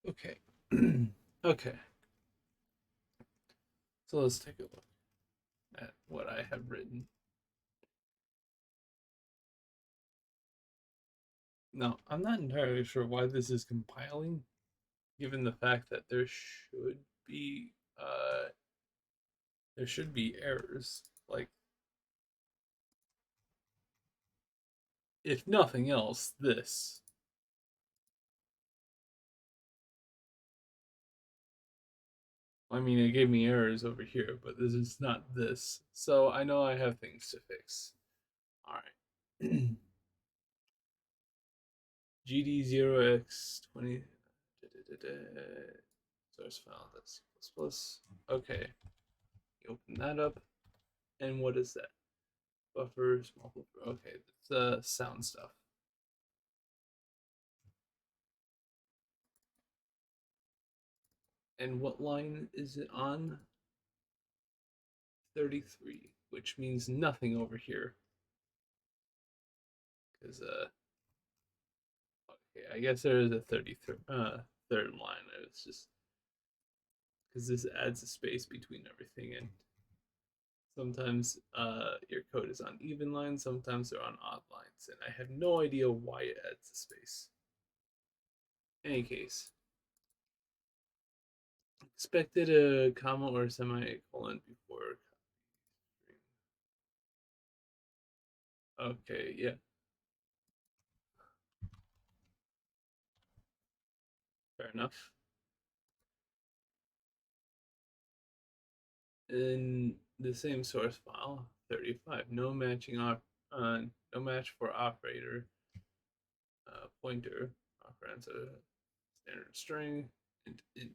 Okay. Okay. So let's take a look at what I have written. Now, I'm not entirely sure why this is compiling, given the fact that be uh there should be errors. Like, if nothing else, this. I mean, it gave me errors over here, but this is not this. So I know I have things to fix. All right. GD0x20 source file. That's C++. Okay. You open that up. And what is that? Buffer, small buffer. Okay, that's sound stuff. And what line is it on? 33, which means nothing over here. Because, okay, I guess there is a 33rd third line. It's just because this adds a space between everything, and sometimes your code is on even lines, sometimes they're on odd lines, and I have no idea why it adds a space. In any case, expected a comma or a semicolon before. Okay, yeah. Fair enough. In the same source file, 35, no match for operator, pointer, operands a standard string, and int.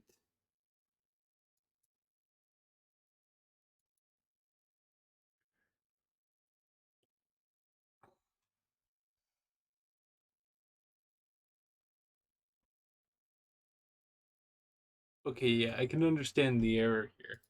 Okay, yeah, I can understand the error here.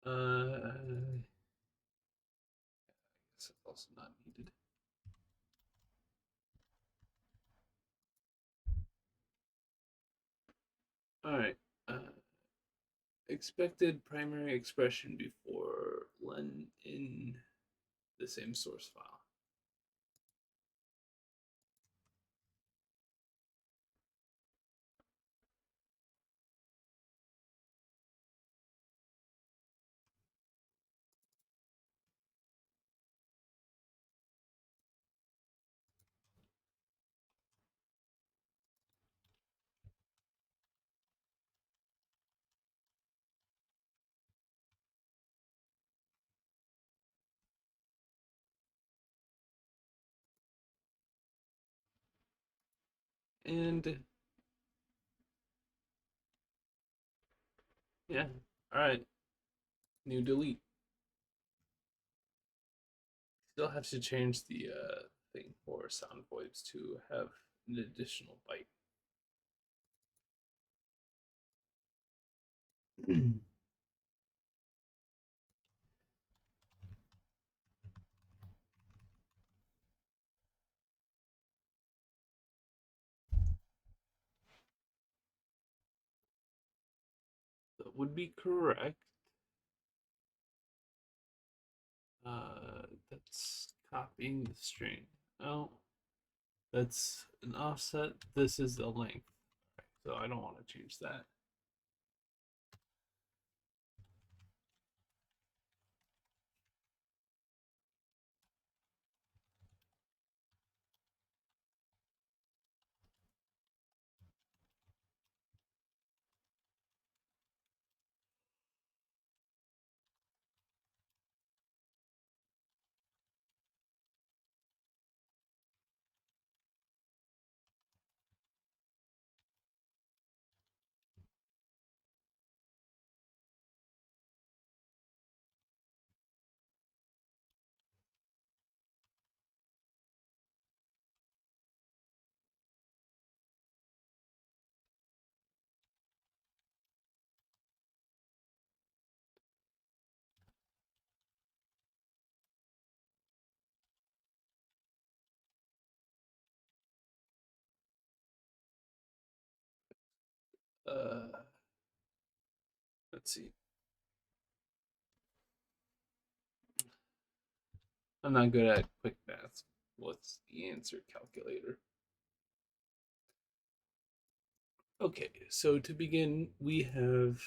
I guess it's also not needed. All right. Expected primary expression before len in the same source file. And yeah, all right. New delete. Still have to change the thing for sound voids to have an additional byte. That would be correct. That's copying the string. Oh, that's an offset. This is the length. So I don't want to change that. Uh, let's see. I'm not good at quick math. What's the answer calculator? Okay, so to begin, we have.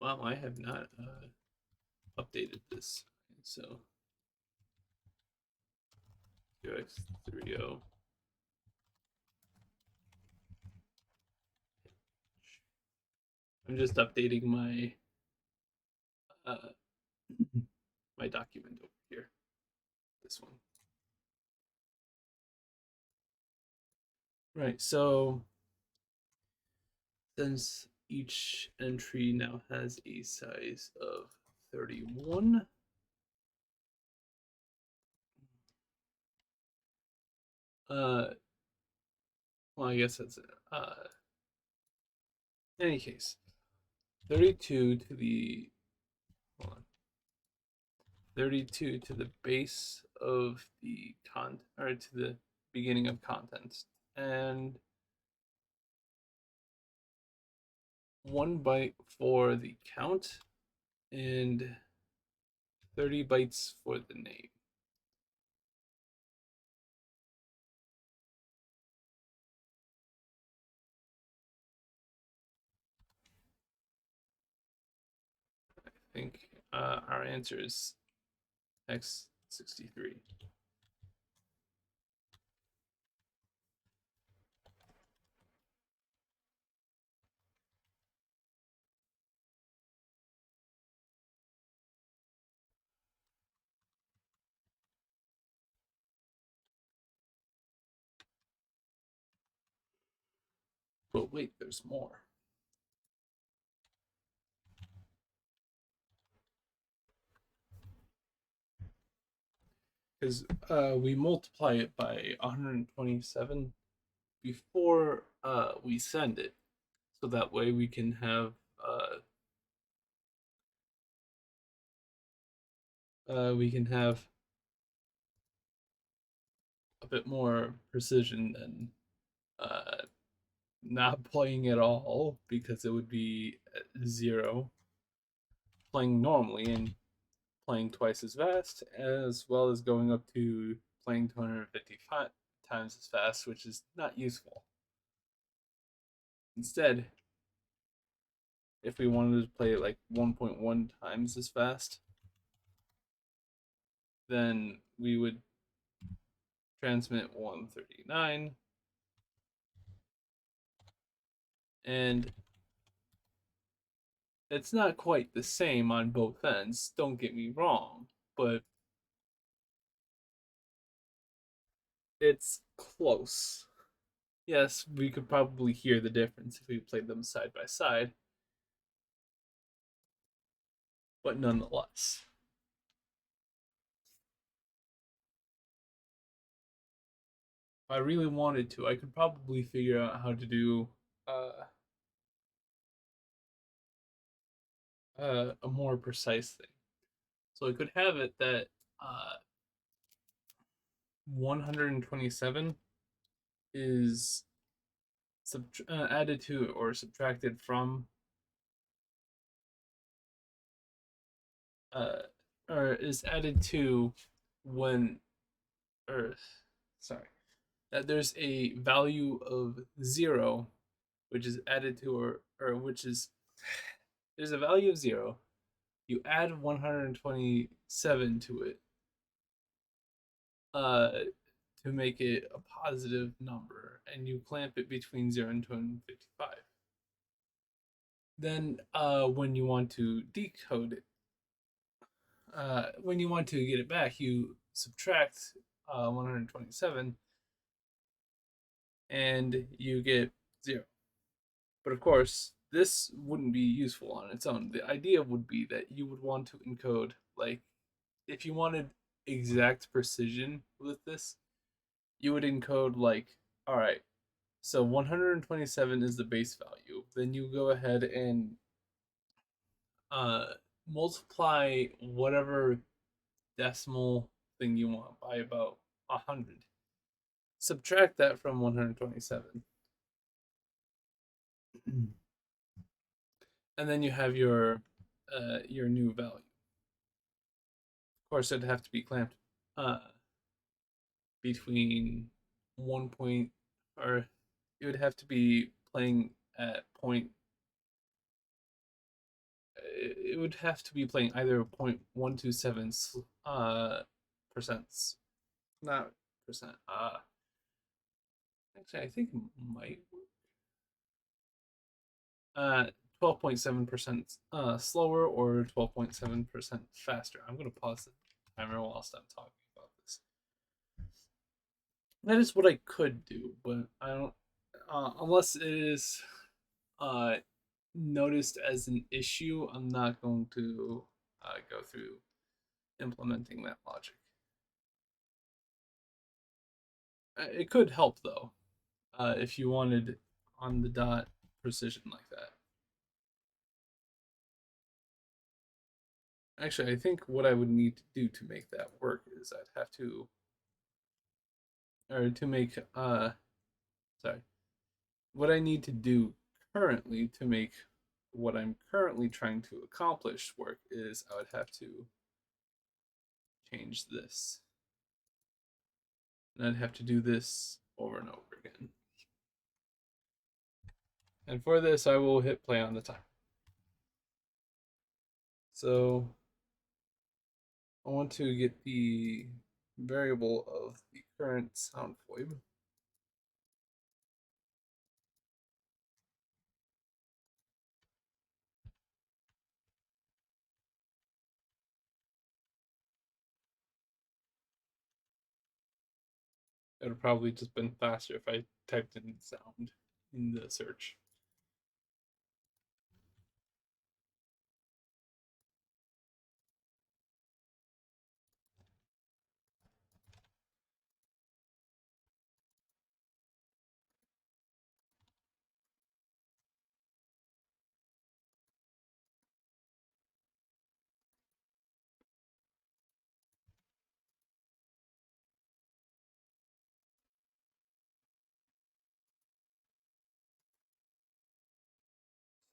Well, I have not updated this. So 2x30. I'm just updating uh, my document over here. This one. Right. So since each entry now has a size of 31, uh, well, I guess that's it. In any case, 32 to the hold on, 32 to the base of the content, or to the beginning of content, and 1 byte for the count, and 30 bytes for the name. I think our answer is X63. But wait, there's more. Because we multiply it by 127 before we send it, so that way we can have a bit more precision than uh, not playing at all, because it would be 0, playing normally and playing twice as fast, as well as going up to playing 255 times as fast, which is not useful. Instead, if we wanted to play it like 1.1 times as fast, then we would transmit 139, and it's not quite the same on both ends, don't get me wrong, but it's close. Yes, we could probably hear the difference if we played them side by side, but nonetheless. If I really wanted to, I could probably figure out how to do uh, a more precise thing. So I could have it that 127 is added to or subtracted from, uh, or is added to when, or sorry, that there's a value of 0 which is added to, or which is, there's a value of 0, you add 127 to it, uh, to make it a positive number, and you clamp it between 0 and 255. Then, when you want to decode it, when you want to get it back, you subtract 127 and you get 0. But of course, this wouldn't be useful on its own. The idea would be that you would want to encode, like, if you wanted exact precision with this, you would encode, like, all right, so 127 is the base value. Then you go ahead and uh, multiply whatever decimal thing you want by about 100. subtract that from 127. And then you have your new value. Of course, it'd have to be clamped uh, between 1 point, or it would have to be playing at point. It would have to be playing either 0.127 percents, not percent. Actually, I think it might 12.7% slower or 12.7% faster. I'm going to pause the timer whilst I'm talking about this. That is what I could do, but I don't, unless it is uh, noticed as an issue, I'm not going to go through implementing that logic. It could help though, if you wanted on the dot precision like that. Actually, I think what I would need to do to make that work is I'd have to, or to make, sorry, what I need to do currently to make what I'm currently trying to accomplish work is I would have to change this. And I'd have to do this over and over again. And for this, I will hit play on the timer. So I want to get the variable of the current sound FOIB. It would have probably just been faster if I typed in sound in the search.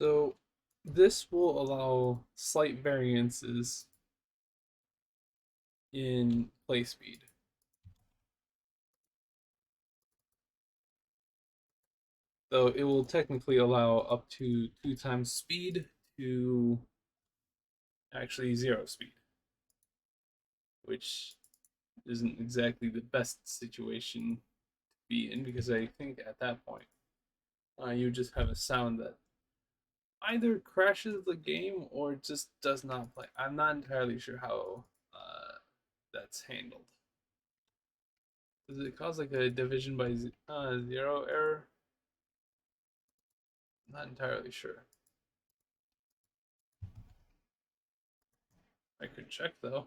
So this will allow slight variances in play speed. So it will technically allow up to 2 times speed to actually 0 speed, which isn't exactly the best situation to be in because I think at that point you just have a sound that either crashes the game or just does not play. I'm not entirely sure how that's handled. Does it cause like a division by zero error? Not entirely sure. I could check though.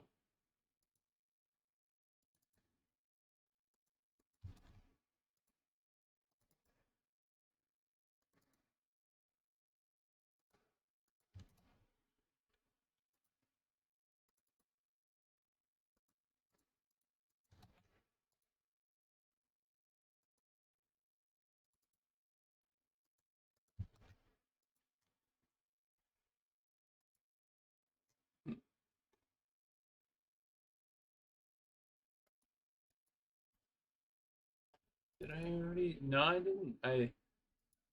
Did I already? No, I didn't. I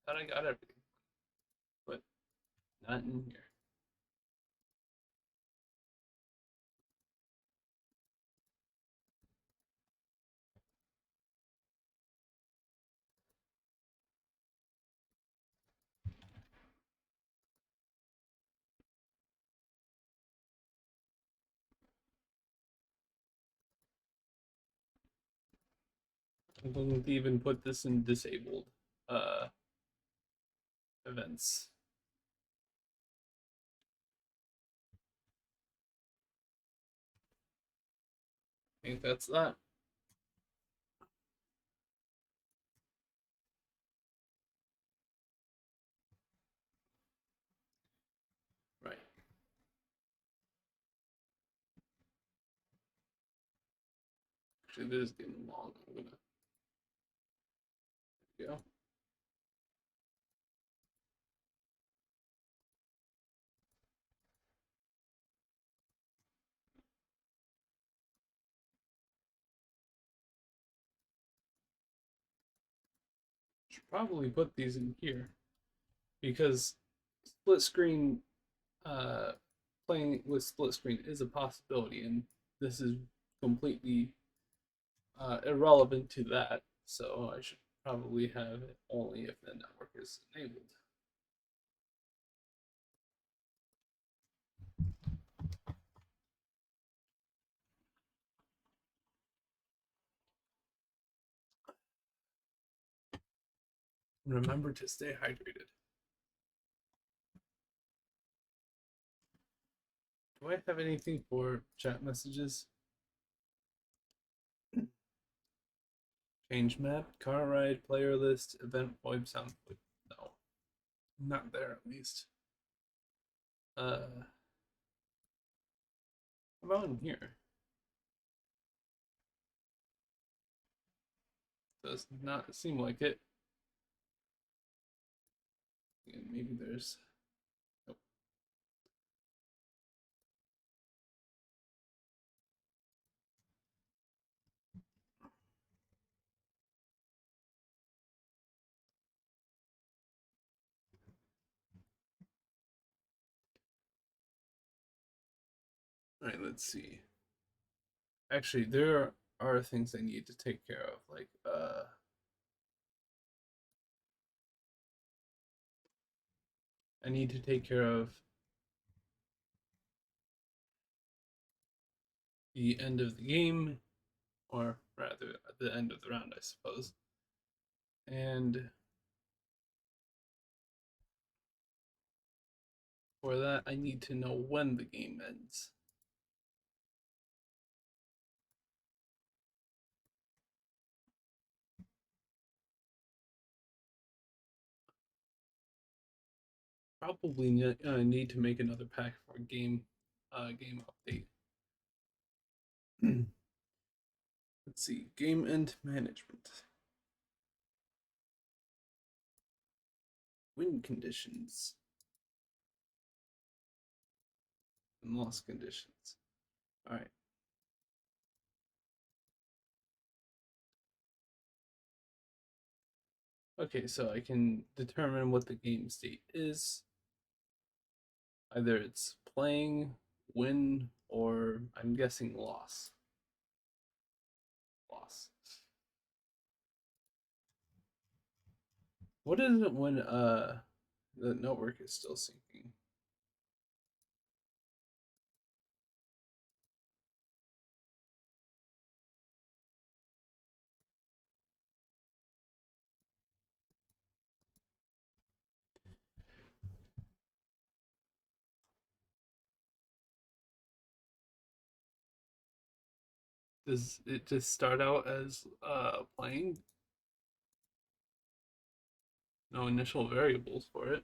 thought I got everything, but not in here. I'm going to even put this in disabled uh, events. I think that's that. Right. Actually, this is getting long. I'm gonna Yeah. Should probably put these in here because split screen, uh, playing with split screen is a possibility, and this is completely irrelevant to that. So I should probably have it only if the network is enabled. Remember to stay hydrated. Do I have anything for chat messages? Change map, car ride, player list, event VoIP sound. No, not there at least. How about in here? Does not seem like it. Yeah, maybe there's. Nope. All right, let's see. Actually, there are things I need to take care of, like I need to take care of the end of the game, or rather, the end of the round, I suppose. And for that, I need to know when the game ends. Probably need to make another pack for game update. Let's see, game end management, win conditions, and loss conditions. All right. Okay, so I can determine what the game state is. Either it's playing, win, or I'm guessing loss. Loss. What is it when the network is still syncing? Does it just start out as playing? No initial variables for it.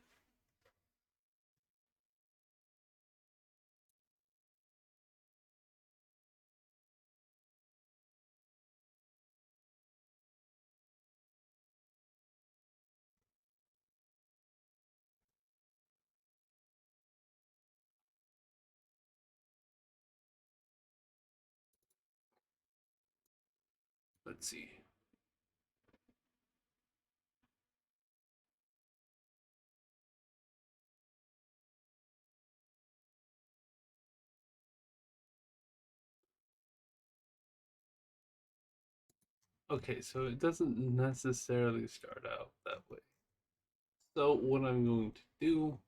Let's see. Okay, so it doesn't necessarily start out that way. So what I'm going to do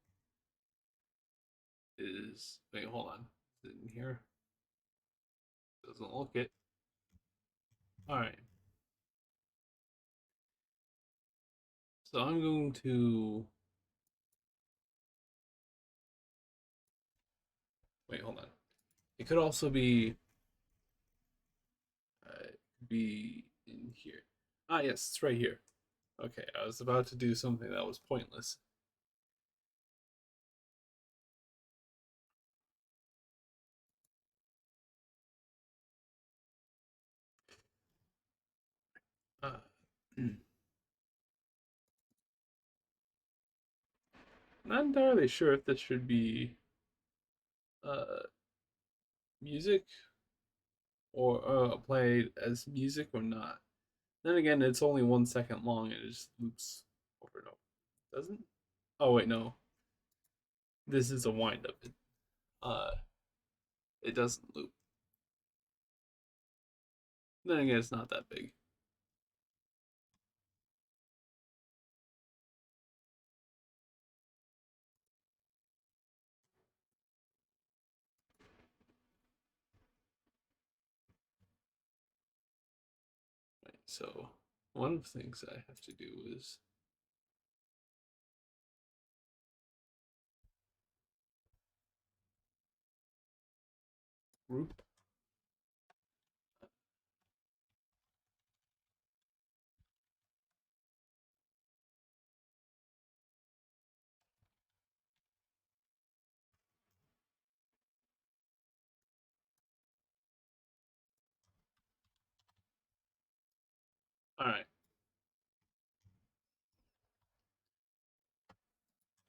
is wait, hold on. Is it in here? Doesn't look it. All right. So I'm going to wait, hold on. It could also be in here. Ah, yes, it's right here. Okay, I was about to do something that was pointless. Uh, Not entirely sure if this should be uh, music or played as music or not. Then again, it's only 1 second long and it just loops over and over. Doesn't? Oh wait, no. This is a wind up. Uh, it doesn't loop. Then again, it's not that big. Right, so one of the things I have to do is group. All right,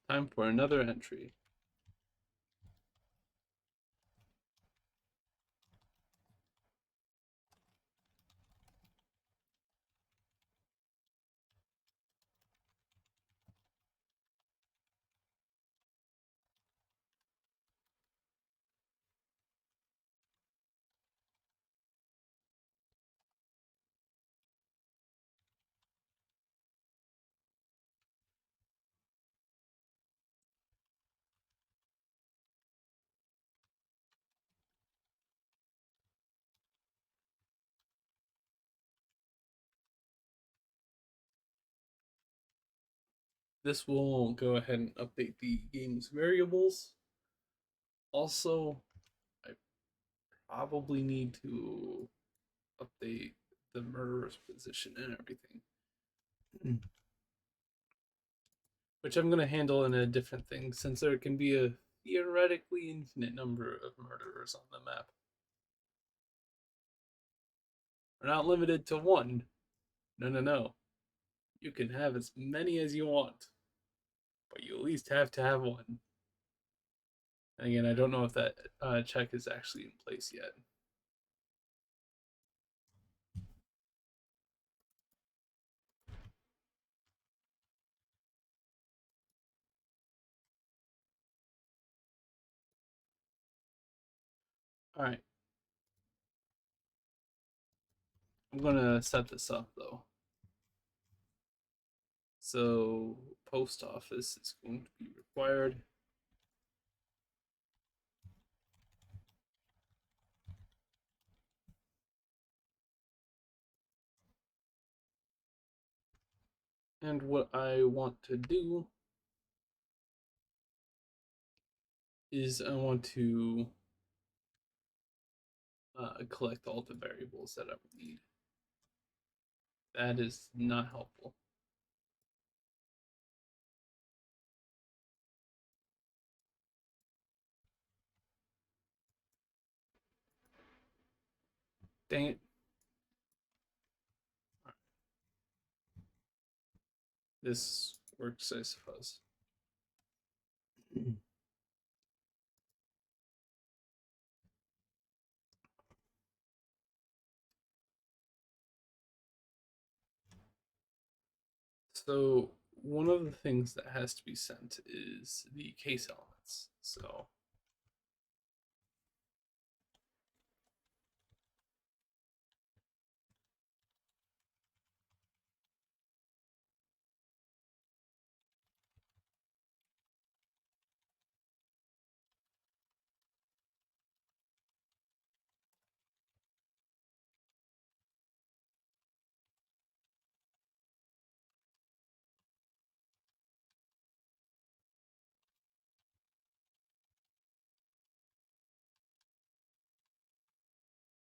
time for another entry. This will go ahead and update the game's variables. Also, I probably need to update the murderer's position and everything, which I'm going to handle in a different thing since there can be a theoretically infinite number of murderers on the map. We're not limited to one. No, no, no. You can have as many as you want, but you at least have to have one. And again, I don't know if that check is actually in place yet. All right. I'm going to set this up though. So, post office is going to be required. And what I want to do is I want to collect all the variables that I would need. That is not helpful. Dang it. This works, I suppose. So one of the things that has to be sent is the case elements. So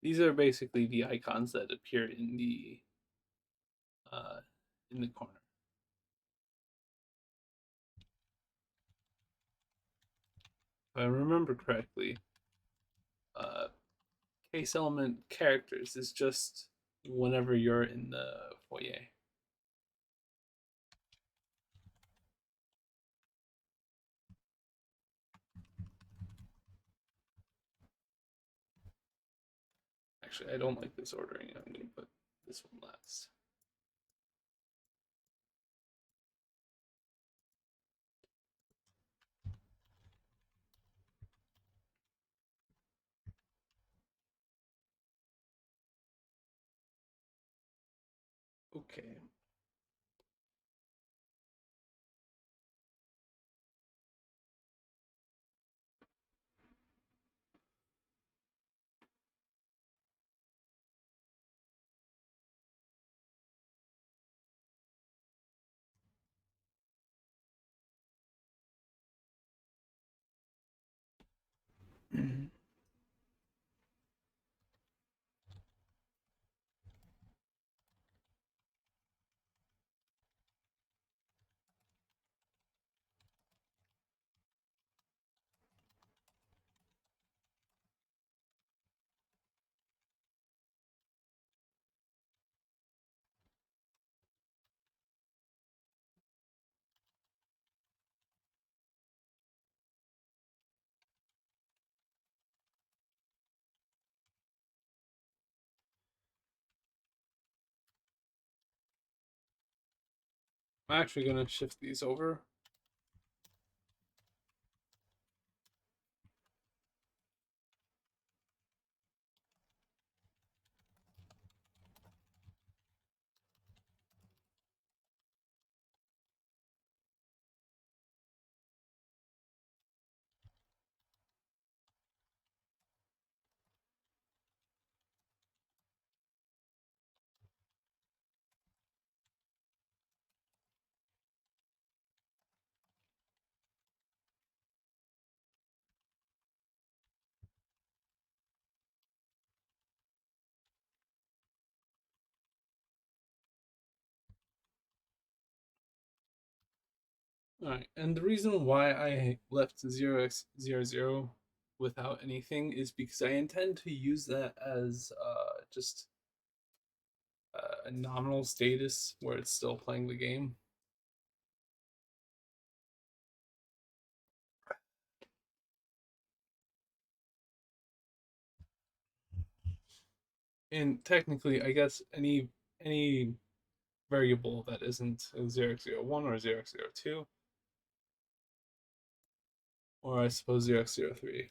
these are basically the icons that appear uh, in the corner. If I remember correctly, uh, case element characters is just whenever you're in the foyer. Actually, I don't like this ordering. I'm gonna put this one last. Okay. I'm actually gonna shift these over. All right, and the reason why I left 0x00 without anything is because I intend to use that as just a nominal status where it's still playing the game. And technically, I guess any variable that isn't 0x01 or 0x02, or I suppose 0x03.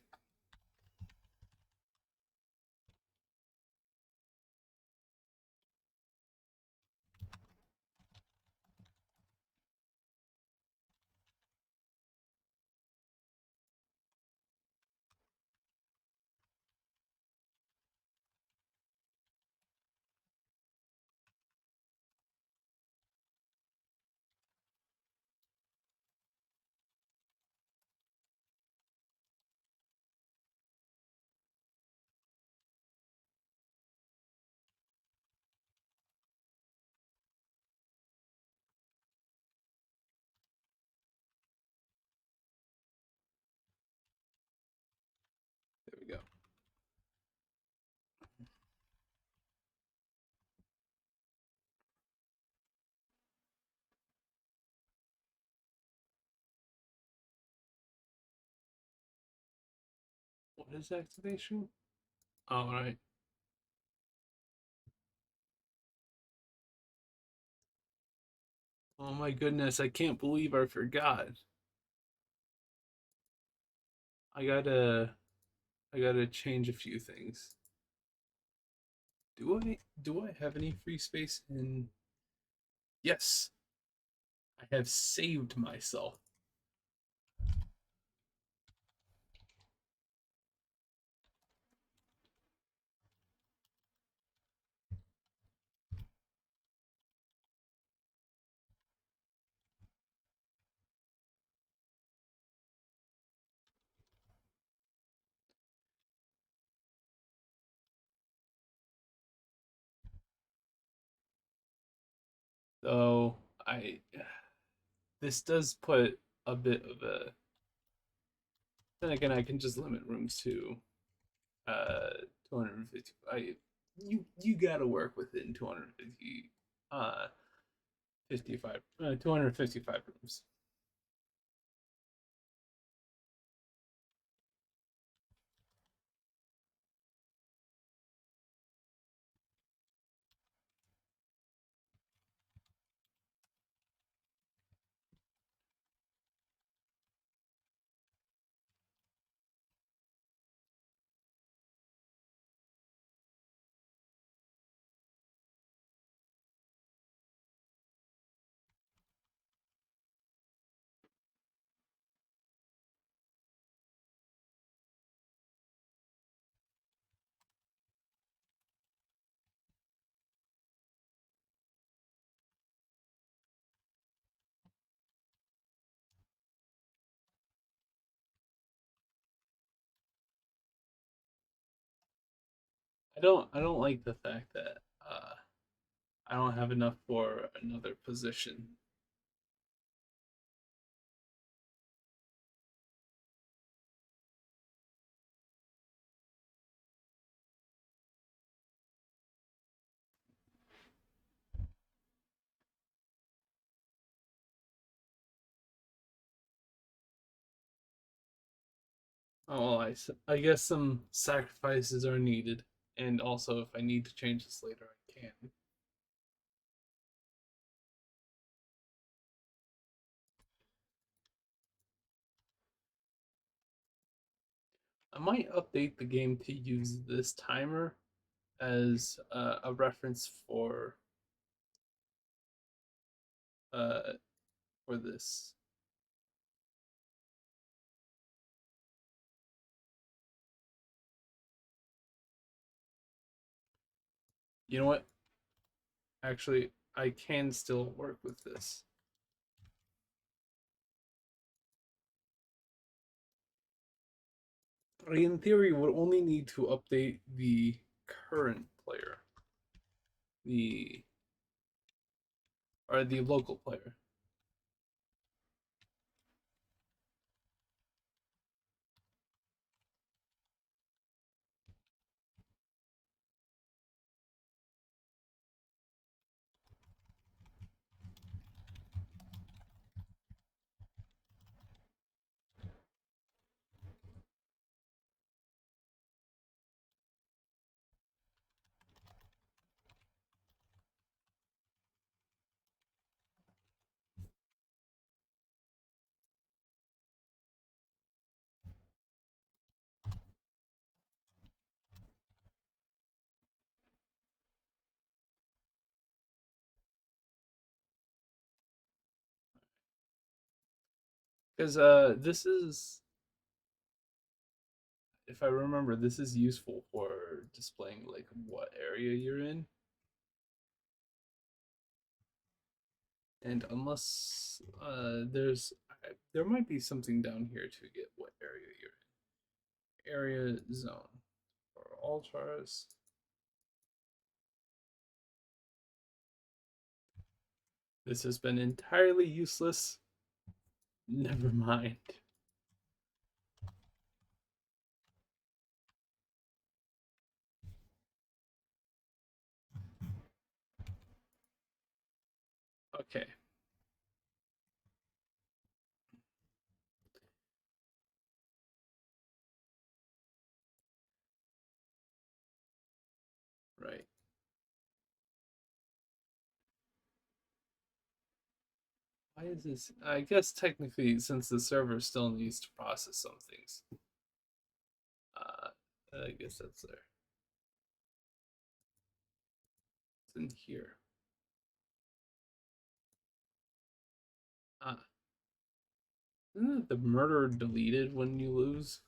There we go. What is activation? All right. Oh my goodness, I can't believe I forgot. I gotta I gotta change a few things. Do I have any free space in? Yes, I have saved myself. So I this does put a bit of a. Then again, I can just limit rooms to uh 250. You gotta work within 250 55 255 rooms. I don't like the fact that I don't have enough for another position. Oh, well, I guess some sacrifices are needed, and also if I need to change this later, I can. I might update the game to use this timer as a reference uh, for this. You know what? Actually, I can still work with this. I, in theory, would only need to update the current player, the or the local player. Because this is, if I remember, this is useful for displaying like what area you're in. And unless there might be something down here to get what area you're in. Area zone for all chars. This has been entirely useless. Never mind. Okay. Right. Why is this? I guess technically, since the server still needs to process some things, uh, I guess that's there. It's in here. Ah, isn't the murder deleted when you lose?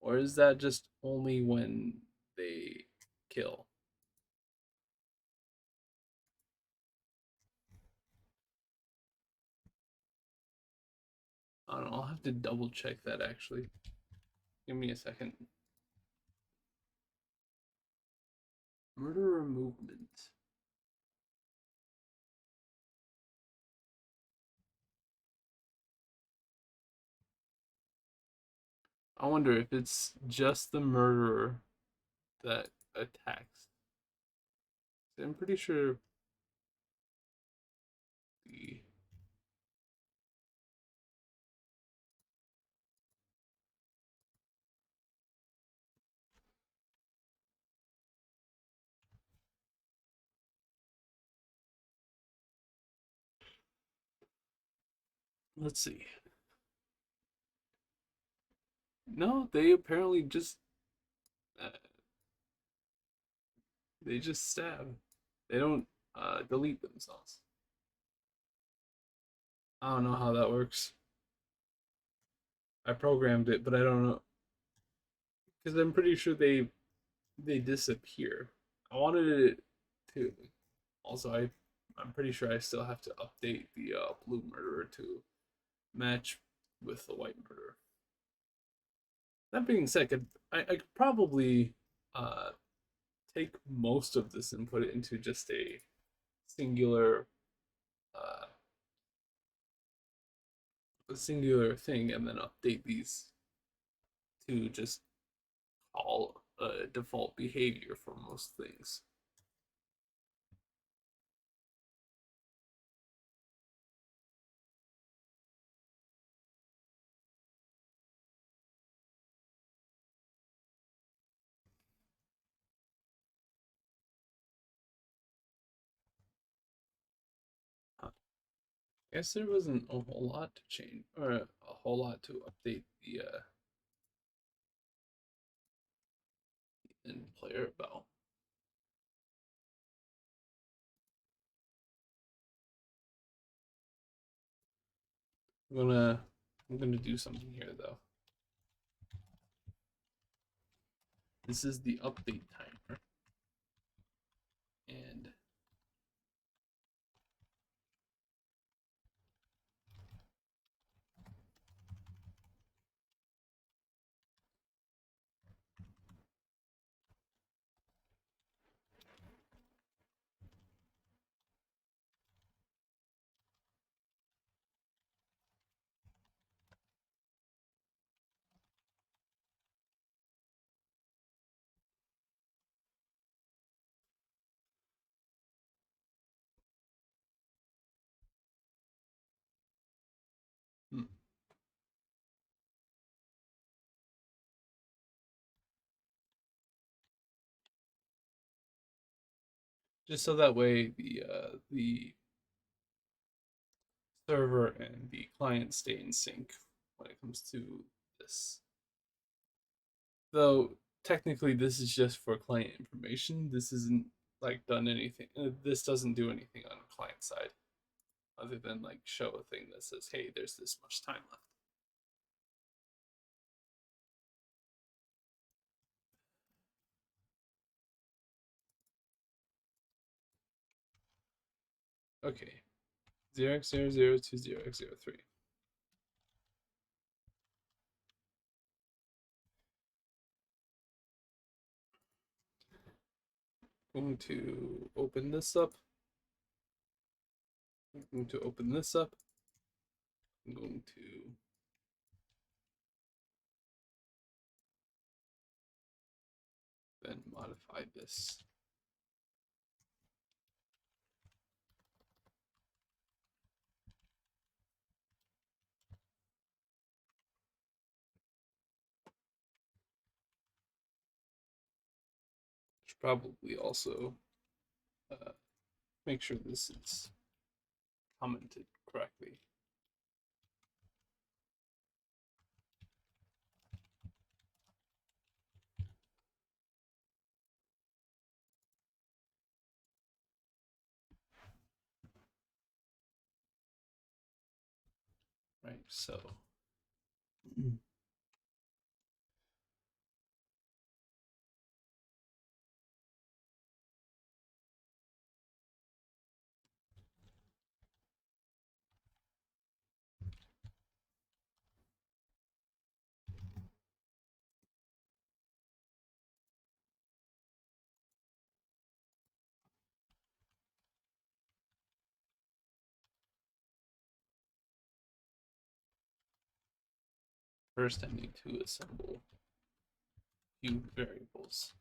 Or is that just only when they kill? I don't know. I'll have to double check that actually. Give me a second. Murderer movement. I wonder if it's just the murderer that attacks. I'm pretty sure the. Let's see. No, they apparently uh, just stab. They don't delete themselves. I don't know how that works. I programmed it, but I don't know because I'm pretty sure they disappear. I wanted it to. Also, I'm pretty sure I still have to update the blue murderer to match with the white murderer. That being said, I could probably uh, take most of this and put it into just a singular uh, thing, and then update these to just call default behavior for most things. I guess there wasn't a whole lot to change, or a whole lot to update the in player about. I'm gonna I'm gonna do something here though. This is the update timer, and hmm, just so that way the server and the client stay in sync when it comes to this. Though technically this is just for client information. This isn't like done anything. This doesn't do anything on the client side other than like show a thing that says, "Hey, there's this much time left." Okay, 0x00 to 0x03. Going to open this up. I'm going to open this up. I'm going to then modify this. Should probably also uh, make sure this is commented correctly. Right, so first I need to assemble few variables.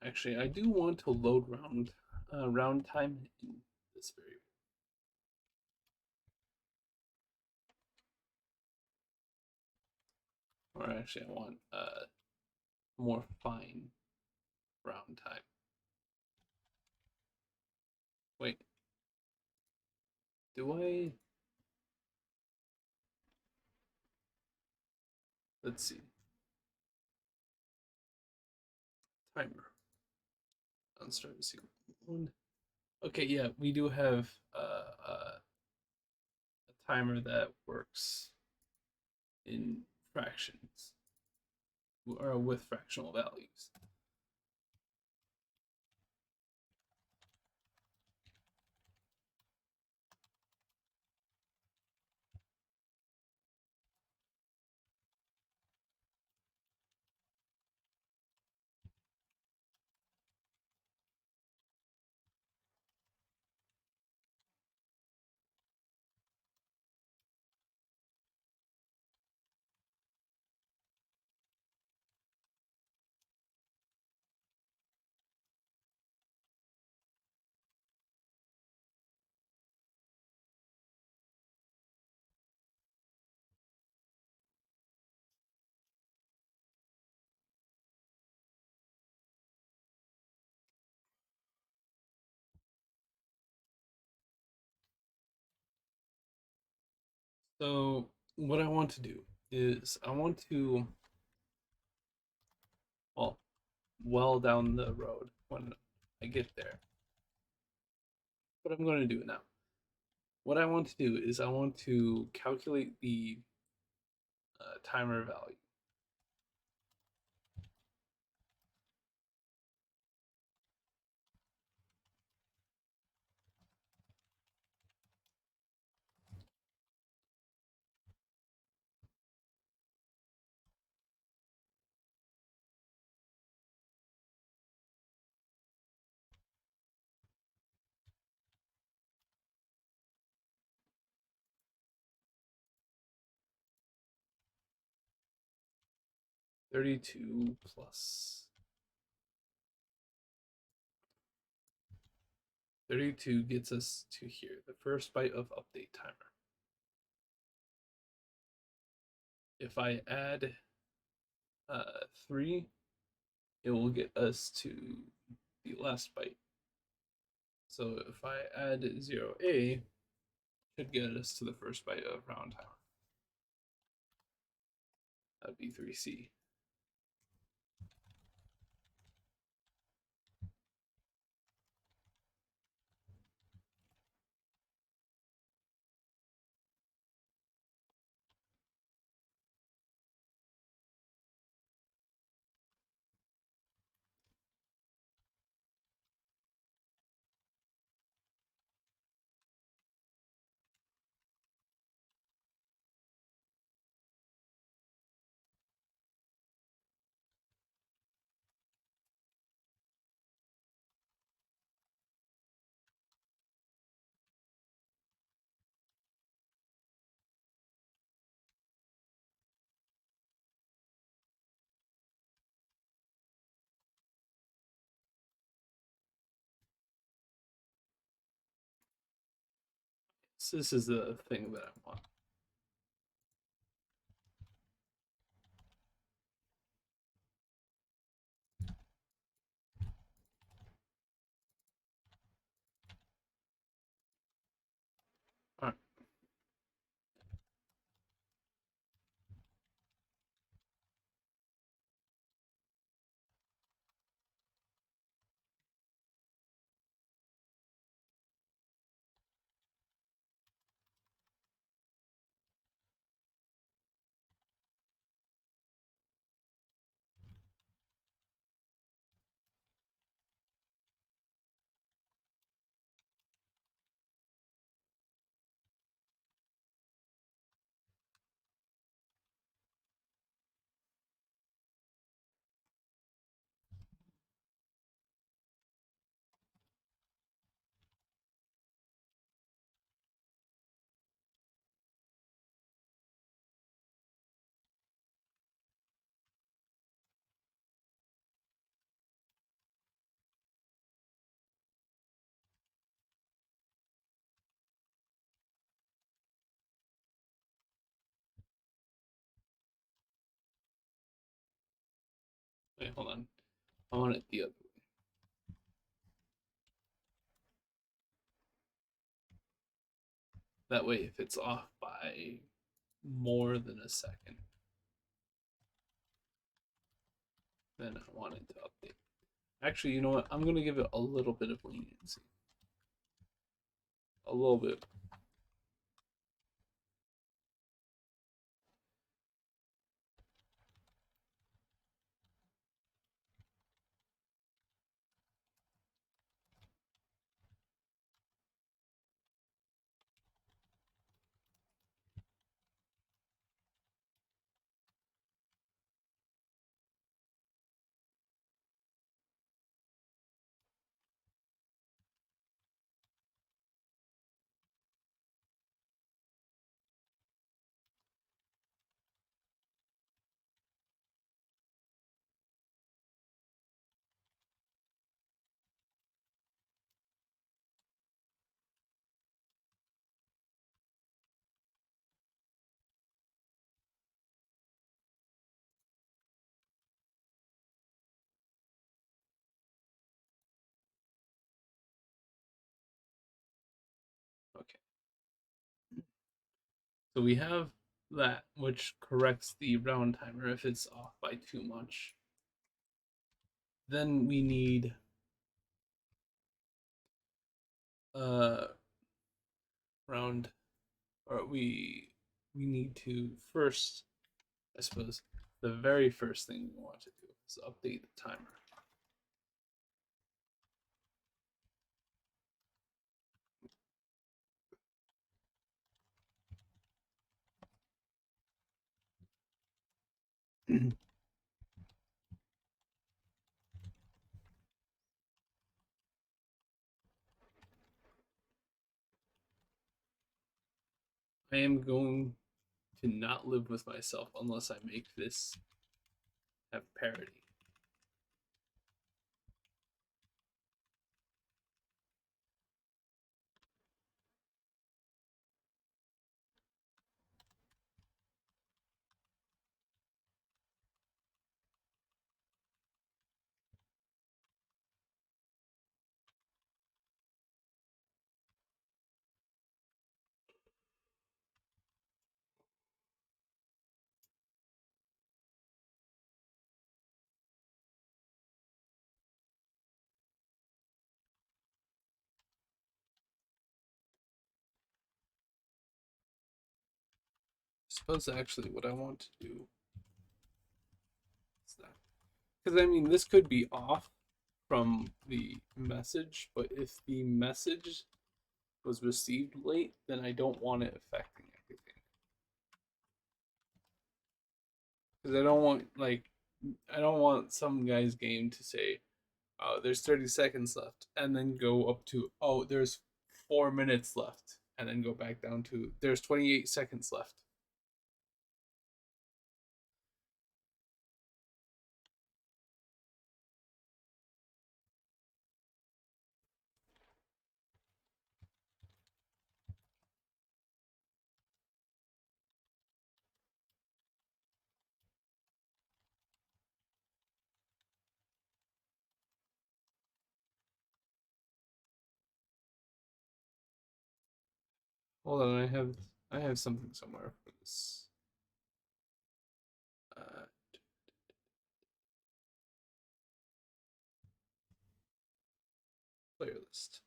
Actually, I do want to load round time in this variable. Or actually, I want more fine round time. Wait, do I? Let's see. Timer on start sequence one. Okay, yeah, we do have a timer that works in fractions or with fractional values. So what I want to do is I want to, well down the road when I get there. But I'm going to do it now. What I want to do is I want to calculate the timer value. +32. 32 gets us to here, the first byte of update timer. If I add 3, it will get us to the last byte. So if I add 0A, should get us to the first byte of round timer. That would be 3C. So this is the thing that I want. All right. Wait, hold on. I want it the other way. That way, if it's off by more than a second, then I want it to update. Actually, you know what? I'm going to give it a little bit of leniency. A little bit. So we have that, which corrects the round timer if it's off by too much. Then we need uh round, or we need to first, I suppose, the very first thing we want to do is update the timer. I am going to not live with myself unless I make this have parity. I suppose actually what I want to do is that, because I mean this could be off from the message, but if the message was received late, then I don't want it affecting everything. Because I don't want some guy's game to say, "Oh, there's 30 seconds left," and then go up to, "Oh, there's 4 minutes left," and then go back down to, "There's 28 seconds left." Hold on, I have something somewhere for this uh, player list.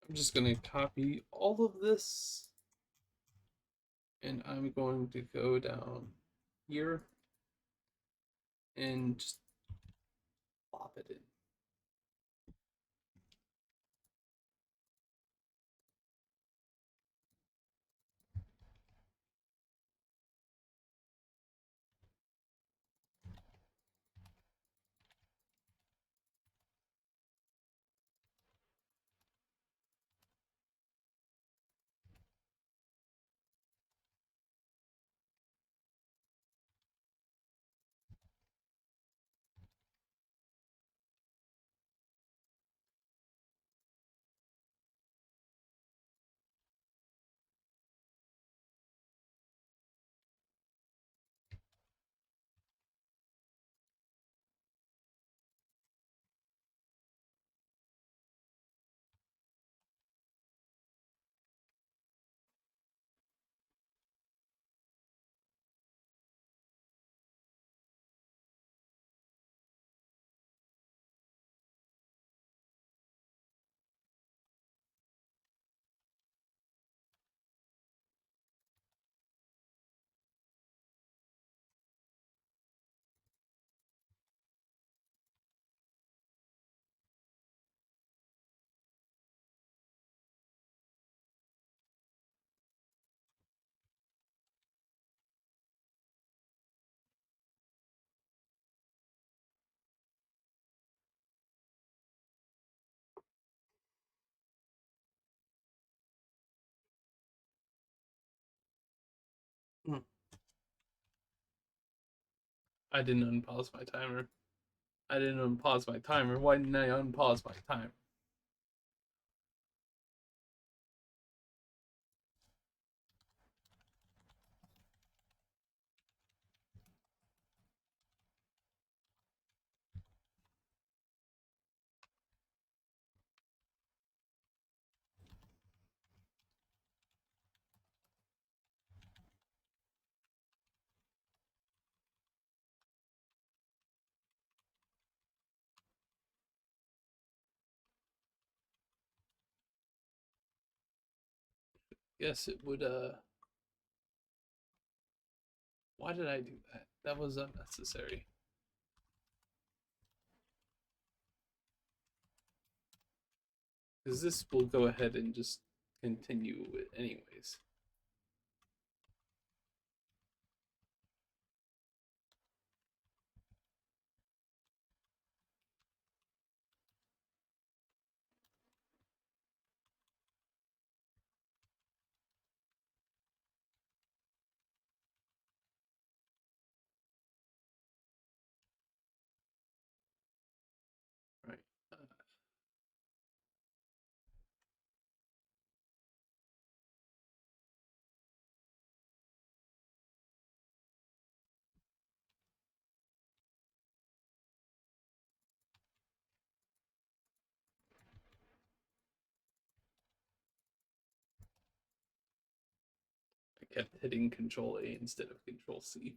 I'm just gonna copy all of this, and I'm going to go down here and just plop it in. I didn't unpause my timer. I didn't unpause my timer. Why didn't I unpause my timer? Yes, it would. Why did I do that? That was unnecessary. Because this will go ahead and just continue it anyways. Right. I kept hitting Control A instead of Control C.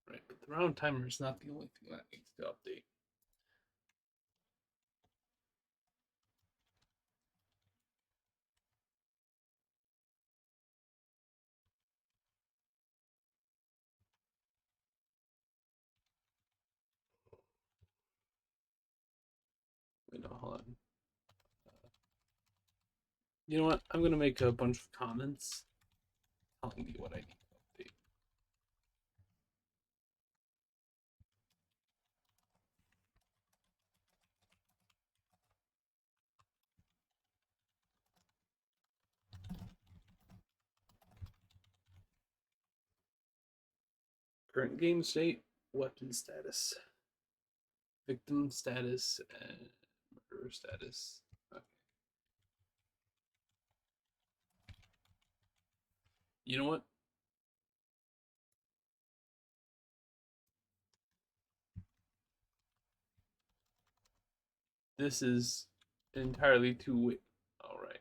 Right, but the round timer is not the only thing that needs to update. Wait, no, hold on. You know what? I'm gonna make a bunch of comments telling me what I need to update. Current game state, weapon status, victim status, and murderer status. Okay. You know what? This is entirely too wait. All right.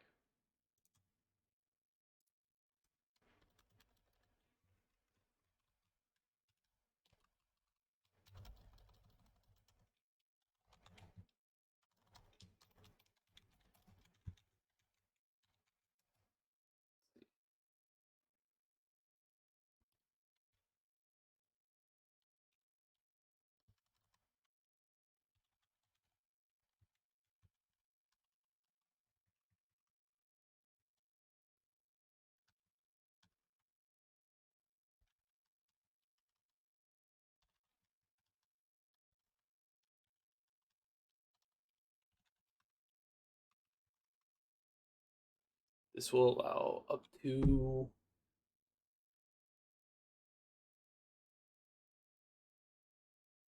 This will allow up to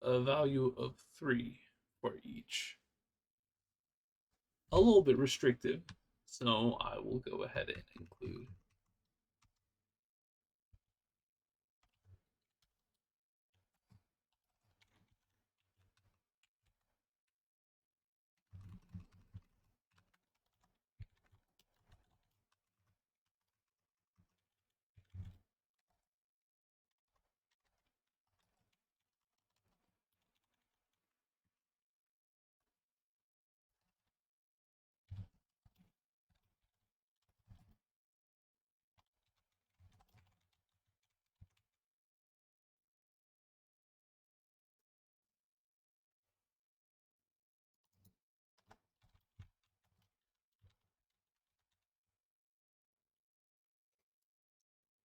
a value of 3 for each. A little bit restrictive, so I will go ahead and include.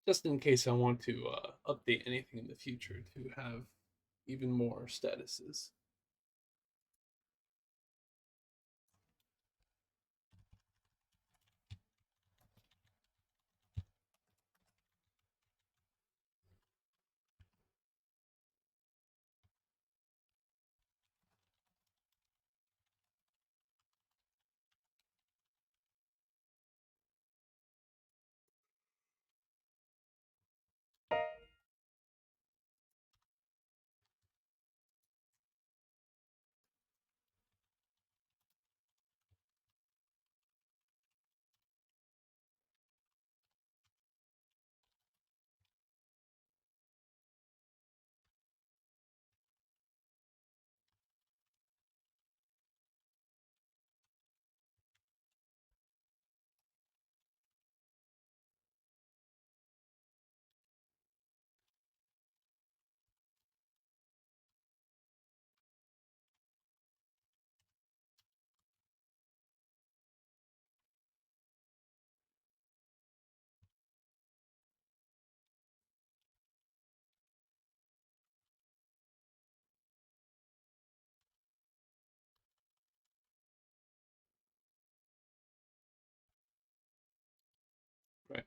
Just in case I want to update anything in the future to have even more statuses.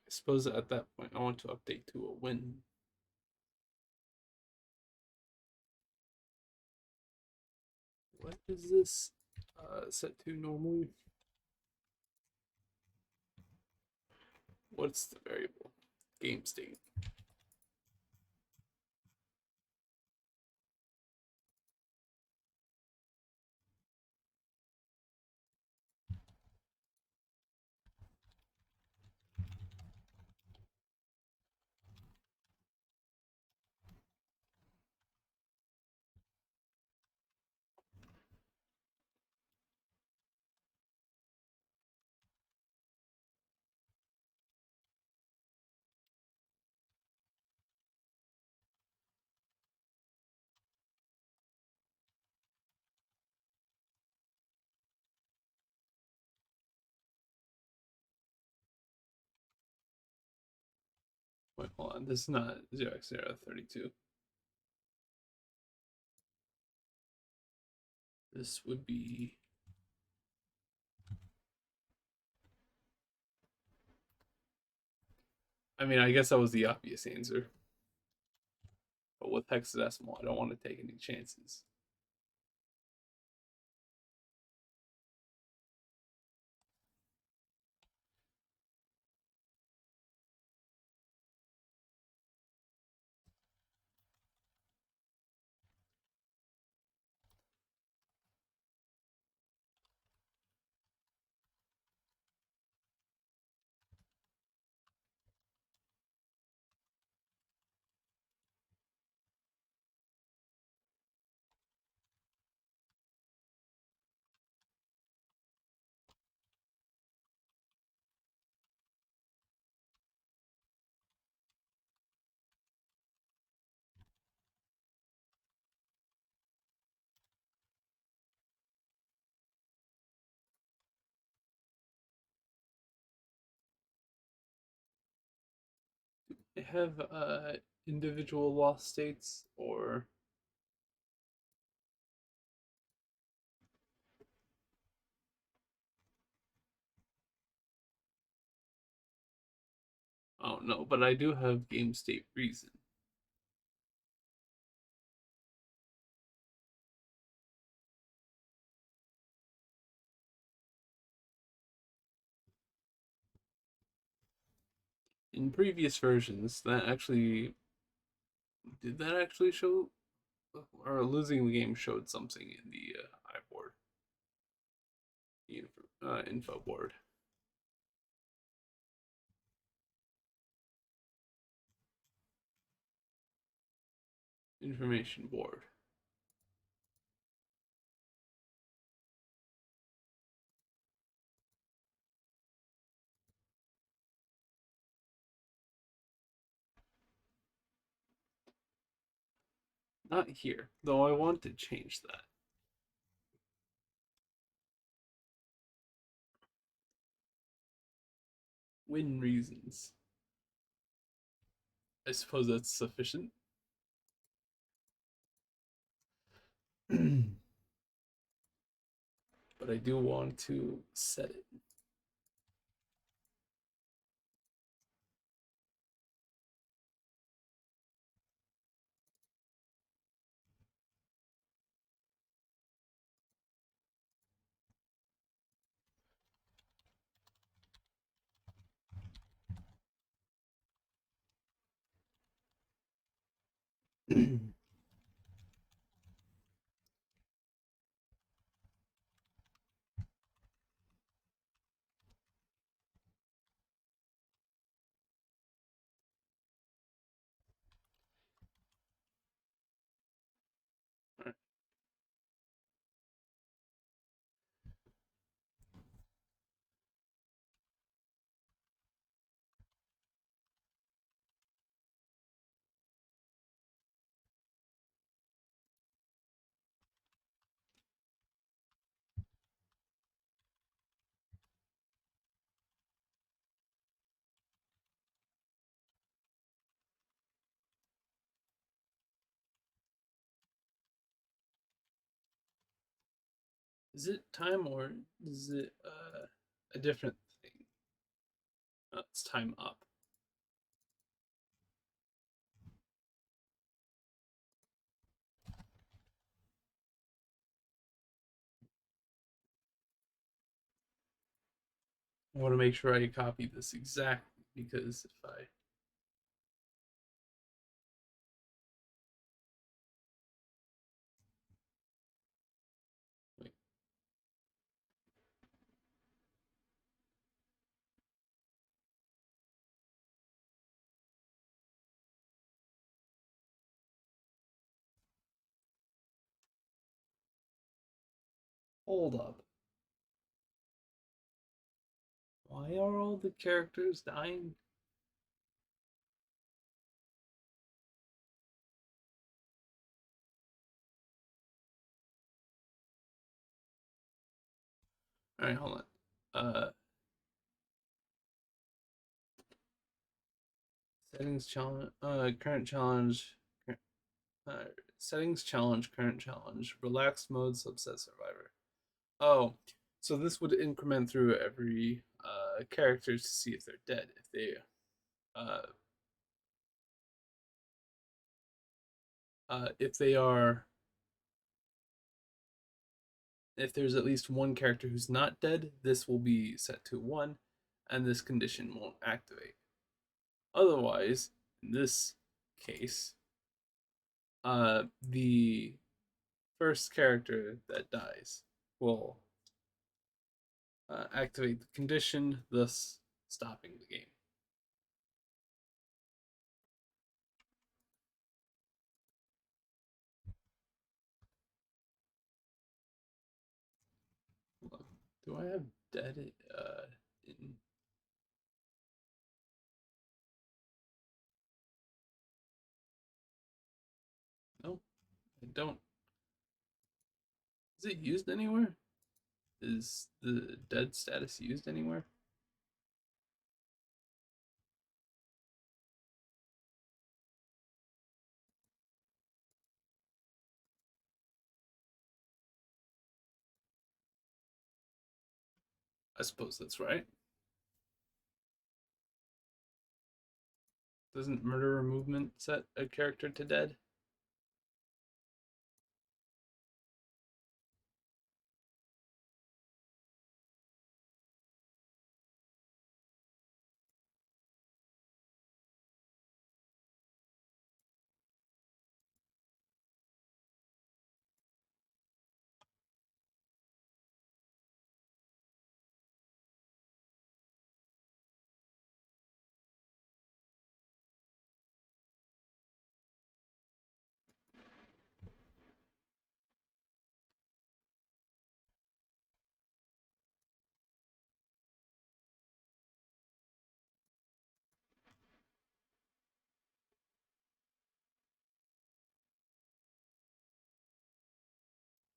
I suppose at that point I want to update to a win. What is this set to normally? What's the variable? Game state. Wait, hold on. This is not 0x032. This would be. I mean, I guess that was the obvious answer. But with hexadecimal, I don't want to take any chances. They have individual loss states or. Oh no, but I do have game state reason. In previous versions, that actually did that actually show, or losing the game showed something in the iBoard, the info board, information board. Not here, though I want to change that. Win reasons. I suppose that's sufficient. But I do want to set it. Is it time or is it a different thing? It's time up. I want to make sure I copy this exactly because if I wait, hold up. Why are all the characters dying? All right, hold on. Settings challenge. Current challenge. Uh, settings challenge. Current challenge. Relaxed mode. Subset survivor. Oh, so this would increment through every characters to see if they're dead. Uh, if they are, if there's at least one character who's not dead, this will be set to 1, and this condition won't activate. Otherwise, in this case, the first character that dies will activate the condition, thus stopping the game. Do I have dead in? No, I don't. Is it used anywhere? Is the dead status used anywhere? I suppose that's right. Doesn't murderer movement set a character to dead?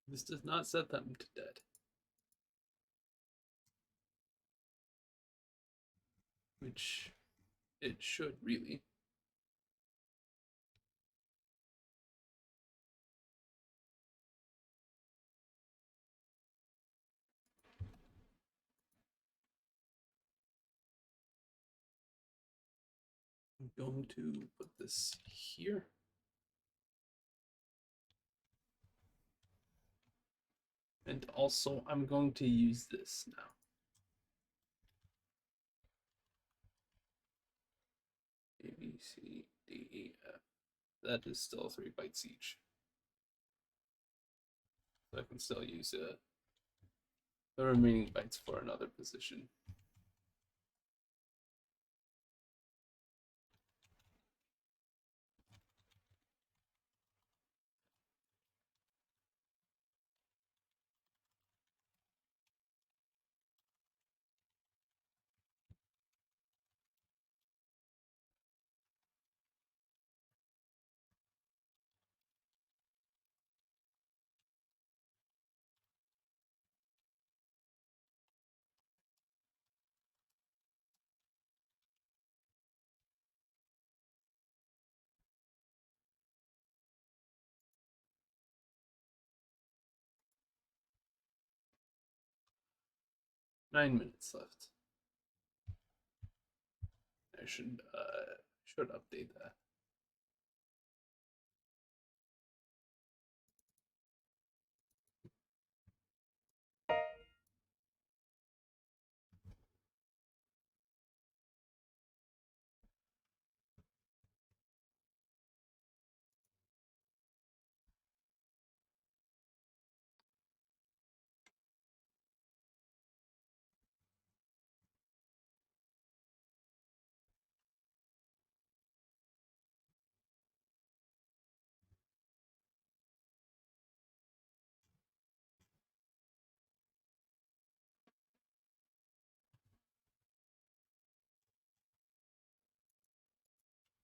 This does not set them to dead, which it should really. I'm going to put this here. And also, I'm going to use this now. A, B, C, D, E, F. That is still 3 bytes each. So I can still use the remaining bytes for another position. Nine minutes left. I should update that.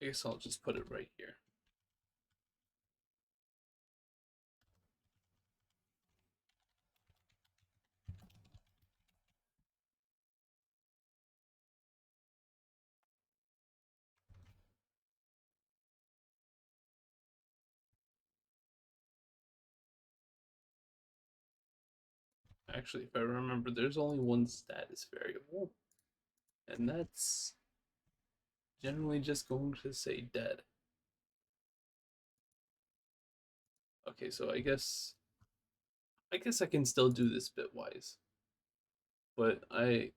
I guess I'll just put it right here. Actually, if I remember, there's only one status variable, and that's generally just going to say dead. Okay, so I guess I can still do this bitwise, but the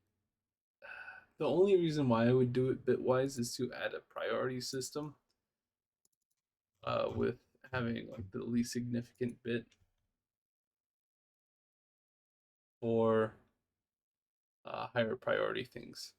only reason why I would do it bitwise is to add a priority system with having like the least significant bit for higher priority things.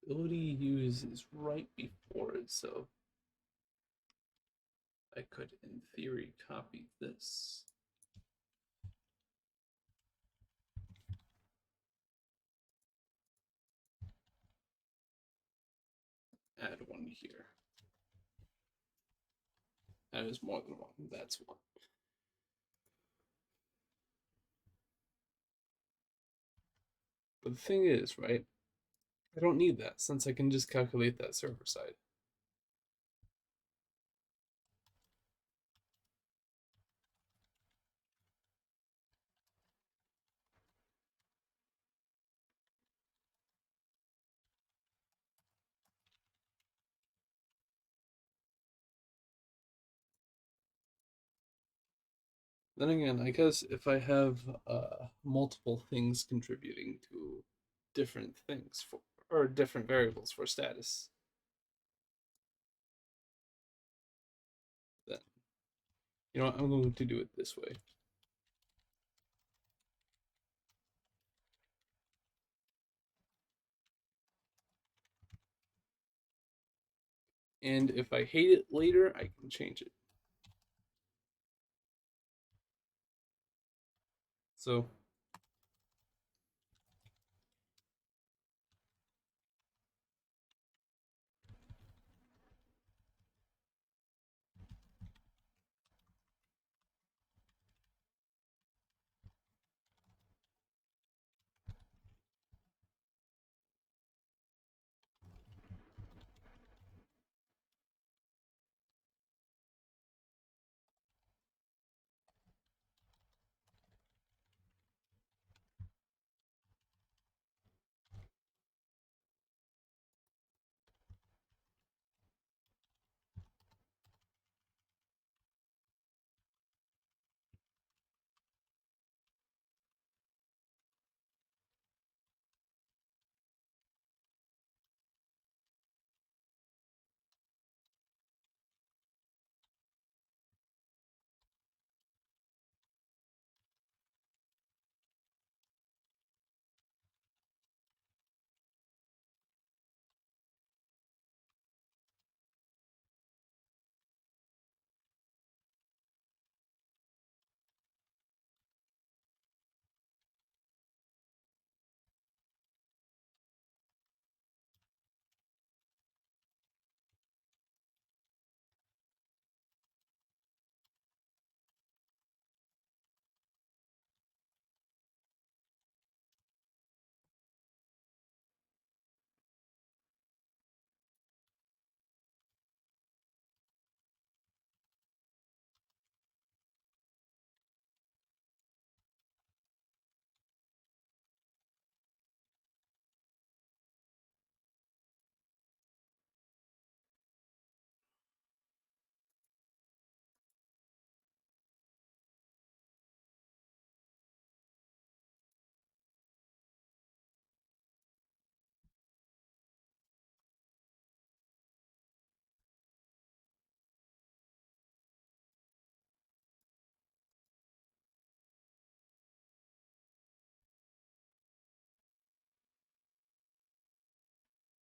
Ability use is right before it, so I could, in theory, copy this. Add one here. That is more than one. That's one. But the thing is, right? I don't need that since I can just calculate that server side. Then again, I guess if I have multiple things contributing to different things for or different variables for status, then you know what, I'm going to do it this way. And if I hate it later, I can change it. So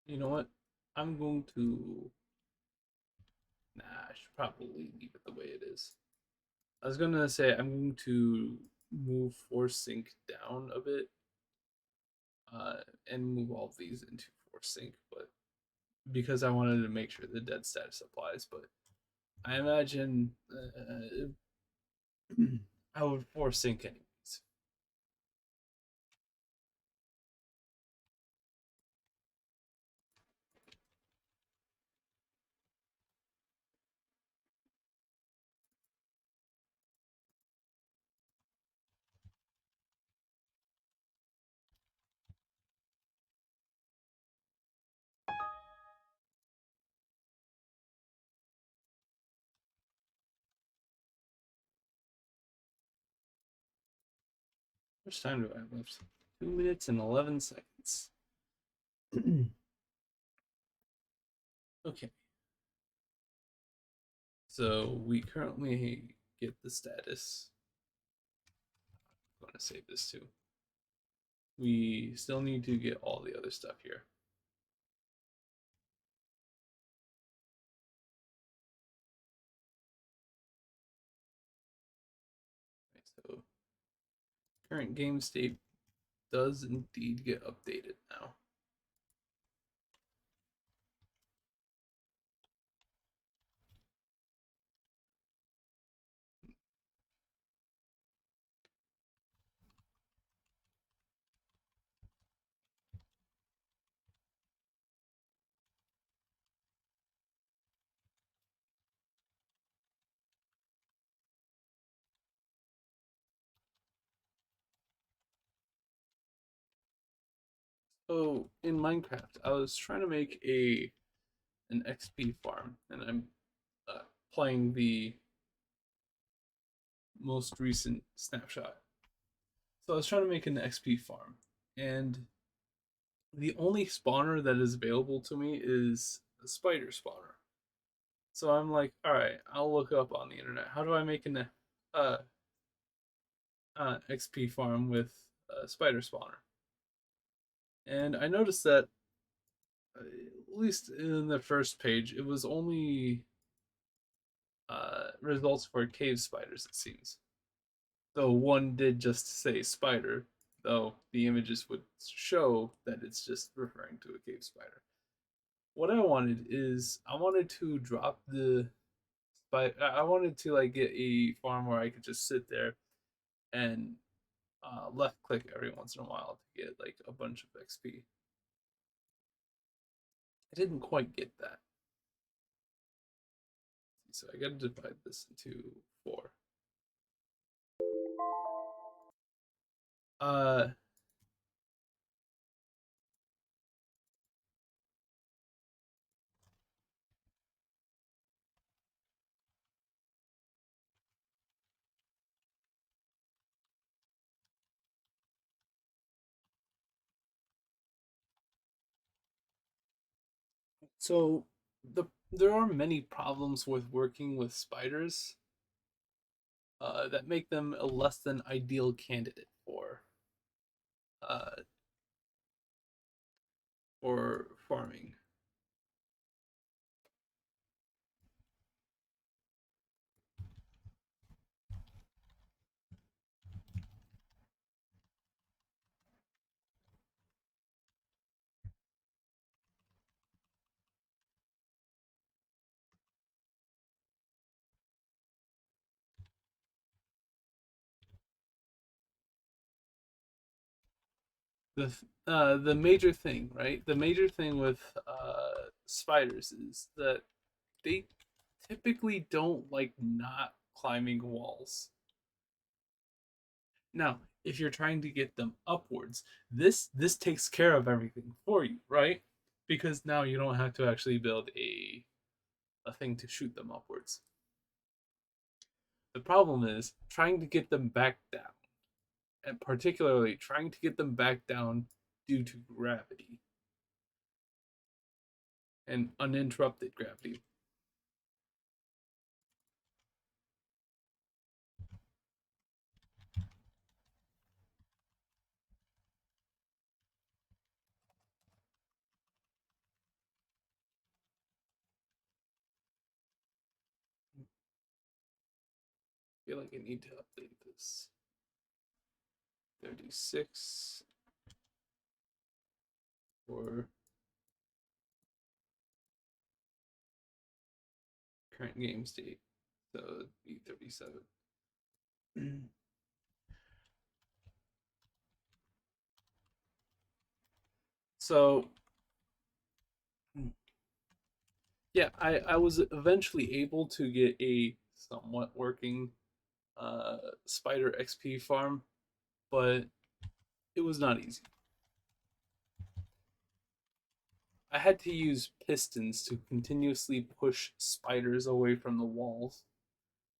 You know what? I'm going to. Nah, I should probably leave it the way it is. I was gonna say I'm going to move force sync down a bit, uh, and move all of these into force sync, but because I wanted to make sure the dead status applies. But I imagine I would force sync anyways. How much time do I have left? 2 minutes and 11 seconds. Okay, so we currently get the status. I'm going to save this too. We still need to get all the other stuff here. Right, so current game state does indeed get updated now. So in Minecraft, I was trying to make an XP farm, and I'm playing the most recent snapshot. So I was trying to make an XP farm, and the only spawner that is available to me is a spider spawner. So I'm like, all right, I'll look up on the internet. How do I make an uh, XP farm with a spider spawner? And I noticed that at least in the first page, it was only results for cave spiders. It seems, though one did just say spider, though the images would show that it's just referring to a cave spider. What I wanted is I wanted to drop the I wanted to like get a farm where I could just sit there and left click every once in a while to get like a bunch of XP. I didn't quite get that, so I got to divide this into four. Uh, so there are many problems with working with spiders that make them a less than ideal candidate uh, for farming. The major thing, right? The major thing with spiders is that they typically don't like not climbing walls. Now, if you're trying to get them upwards, this takes care of everything for you, right? Because now you don't have to actually build a thing to shoot them upwards. The problem is trying to get them back down, and particularly trying to get them back down due to gravity and uninterrupted gravity. feel like I need to update this. 36 for current game state. So it'd be 37. So yeah, I was eventually able to get a somewhat working spider XP farm, but it was not easy. I had to use pistons to continuously push spiders away from the walls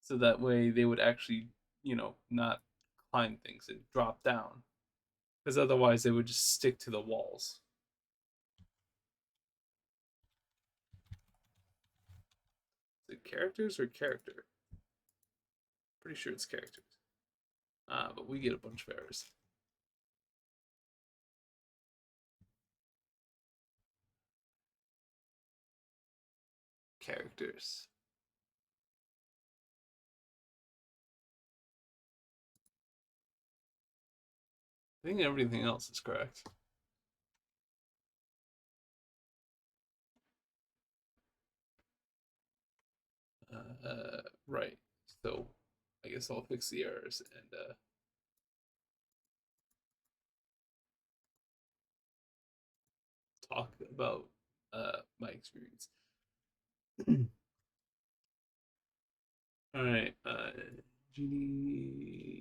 so that way they would actually, not climb things and drop down because otherwise they would just stick to the walls. Is it characters or character? Pretty sure it's characters. But we get a bunch of errors. Characters. I think everything else is correct. Right. So I guess I'll fix the errors and talk about my experience. All right. GDX.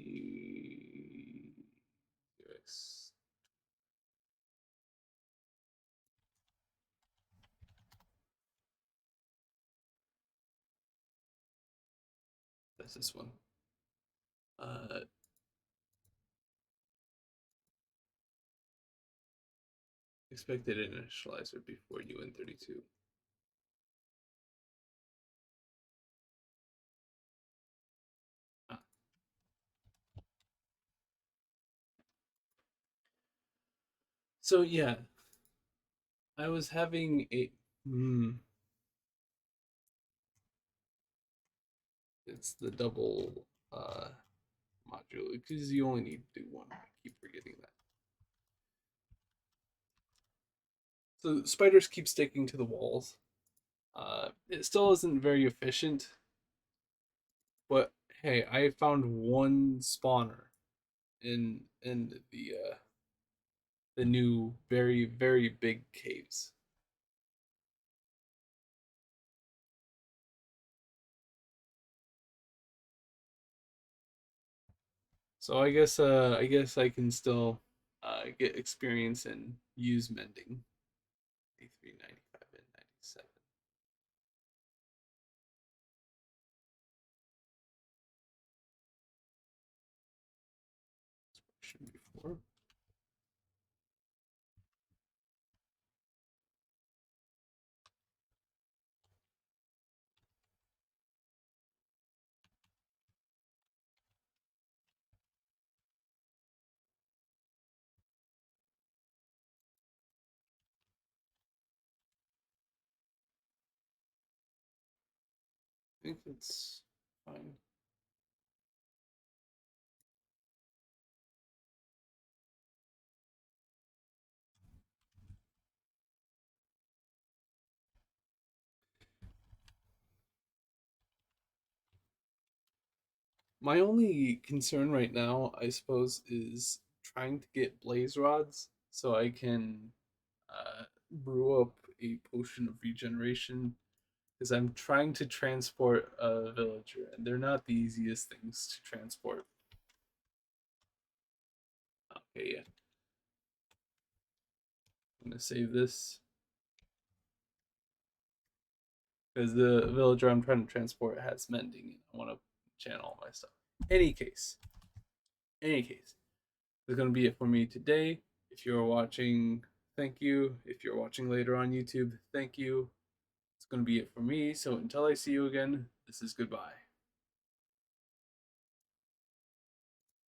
That's this one. Uh, Expected initializer before UN32. Ah. So yeah, I was having a. It's the double module because you only need to do one. I keep forgetting that. So spiders keep sticking to the walls. It still isn't very efficient, but hey, I found one spawner in the new very big caves. So I guess I can still get experience and use mending. 83, 95, and 97. Should be 4. I think it's fine. My only concern right now, I suppose, is trying to get blaze rods so I can brew up a potion of regeneration because I'm trying to transport a villager and they're not the easiest things to transport. Okay, yeah. I'm gonna save this because the villager I'm trying to transport has mending and I want to channel all my stuff. Any case, any case, that's gonna be it for me today. If you're watching, thank you. If you're watching later on YouTube, thank you. It's gonna be it for me. So until I see you again, this is goodbye.